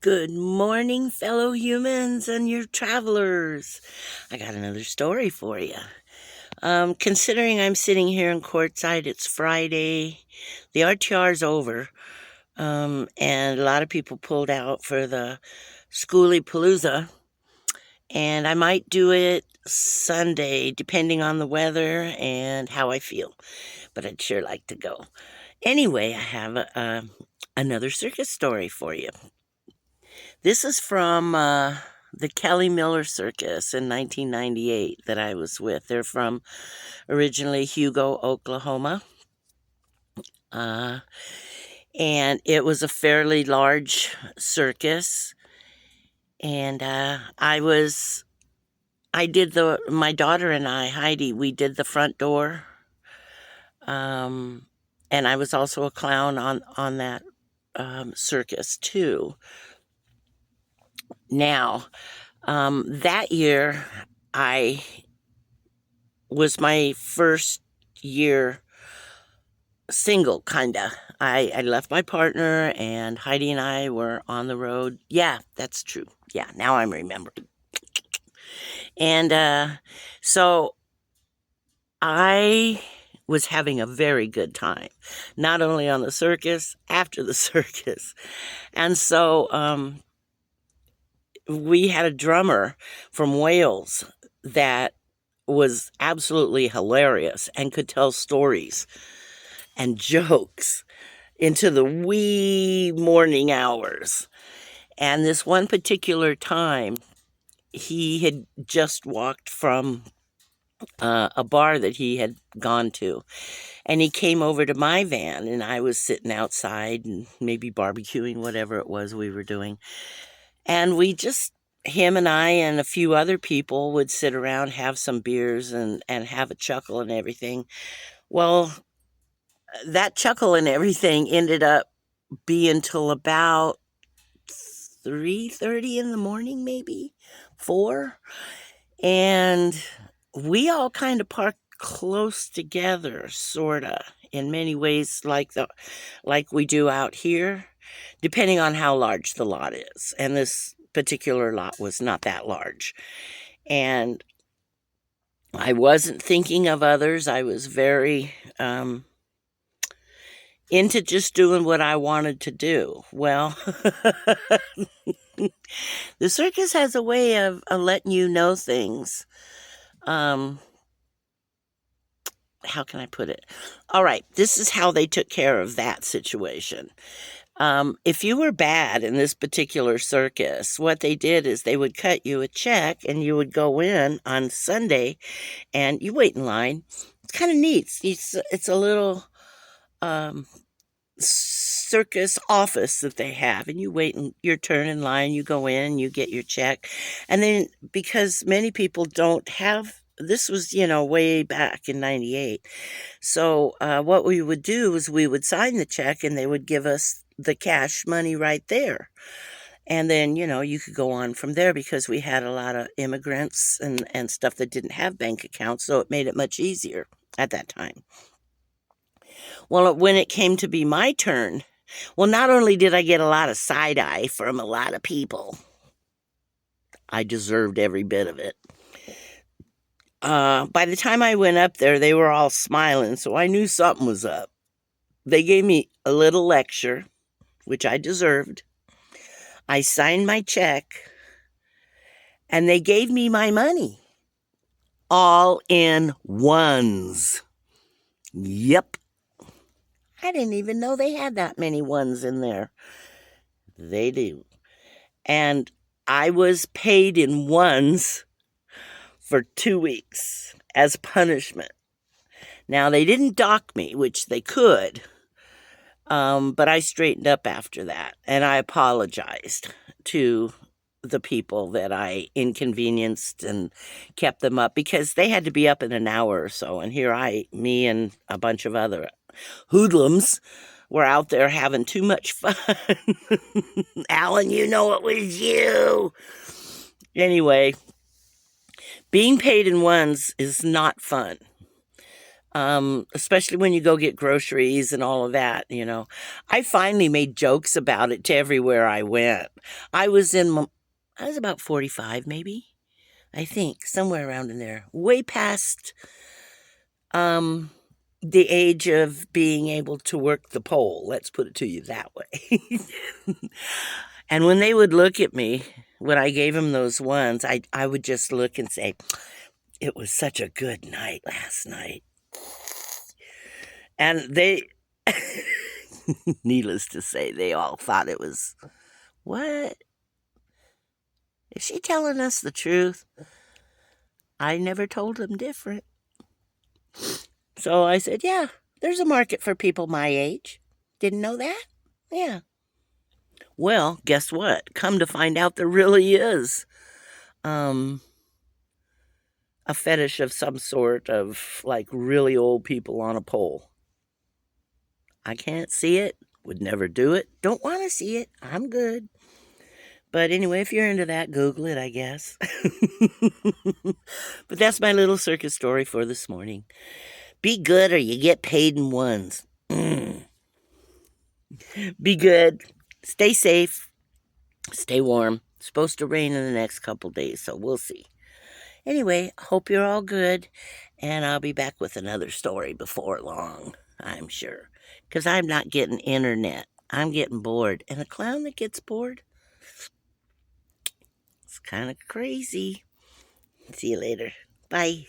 Good morning, fellow humans and your travelers. I got another story for you. Considering I'm sitting here in courtside, it's Friday, the RTR's over, and a lot of people pulled out for the Schoolie Palooza, and I might do it Sunday, depending on the weather and how I feel, but I'd sure like to go. Anyway, I have another circus story for you. This is from the Kelly Miller Circus in 1998 that I was with. They're from originally Hugo, Oklahoma. And it was a fairly large circus. And my daughter and I, Heidi, we did the front door. And I was also a clown on that circus too. Now, that year, I was my first year single, kinda. I left my partner, and Heidi and I were on the road. Yeah, that's true. Yeah, now I'm remembering. And so I was having a very good time, not only on the circus, after the circus. And so we had a drummer from Wales that was absolutely hilarious and could tell stories and jokes into the wee morning hours. And this one particular time, he had just walked from a bar that he had gone to. And he came over to my van, and I was sitting outside and maybe barbecuing, whatever it was we were doing. And him and I and a few other people would sit around, have some beers, and have a chuckle and everything. Well, that chuckle and everything ended up being till about 3:30 in the morning, maybe 4. And we all kind of parked close together, sorta, in many ways, like we do out here, depending on how large the lot is. And this particular lot was not that large. And I wasn't thinking of others. I was very into just doing what I wanted to do. Well, the circus has a way of letting you know things. How can I put it? All right, this is how they took care of that situation. If you were bad in this particular circus, what they did is they would cut you a check, and you would go in on Sunday and you wait in line. It's kind of neat. It's a little circus office that they have, and you wait your turn in line, you go in, you get your check. And then, because many people don't have, this was, way back in 98. So what we would do is we would sign the check, and they would give us the cash money right there. And then, you could go on from there, because we had a lot of immigrants and stuff that didn't have bank accounts, so it made it much easier at that time. Well, when it came to be my turn, not only did I get a lot of side-eye from a lot of people, I deserved every bit of it. By the time I went up there, they were all smiling, so I knew something was up. They gave me a little lecture, which I deserved. I signed my check, and they gave me my money. All in ones. Yep. I didn't even know they had that many ones in there. They do. And I was paid in ones for 2 weeks as punishment. Now, they didn't dock me, which they could, but I straightened up after that, and I apologized to the people that I inconvenienced and kept them up, because they had to be up in an hour or so, and here me and a bunch of other hoodlums were out there having too much fun. Alan, it was you. Anyway, being paid in ones is not fun. Especially when you go get groceries and all of that, I finally made jokes about it to everywhere I went. I was I was about 45, maybe. I think somewhere around in there, way past um the age of being able to work the pole. Let's put it to you that way. And when they would look at me, when I gave them those ones, I would just look and say, "It was such a good night last night." And they, needless to say, they all thought it was, what? Is she telling us the truth? I never told them different. So I said, yeah, there's a market for people my age. Didn't know that? Yeah. Well, guess what? Come to find out, there really is um, a fetish of some sort of like really old people on a pole. I can't see it, would never do it, don't want to see it. I'm good. But anyway, if you're into that, Google it, I guess. But that's my little circus story for this morning. Be good or you get paid in ones. Be good. Stay safe. Stay warm. It's supposed to rain in the next couple days, so we'll see. Anyway, hope you're all good, and I'll be back with another story before long, I'm sure. Because I'm not getting internet. I'm getting bored. And a clown that gets bored, it's kind of crazy. See you later. Bye.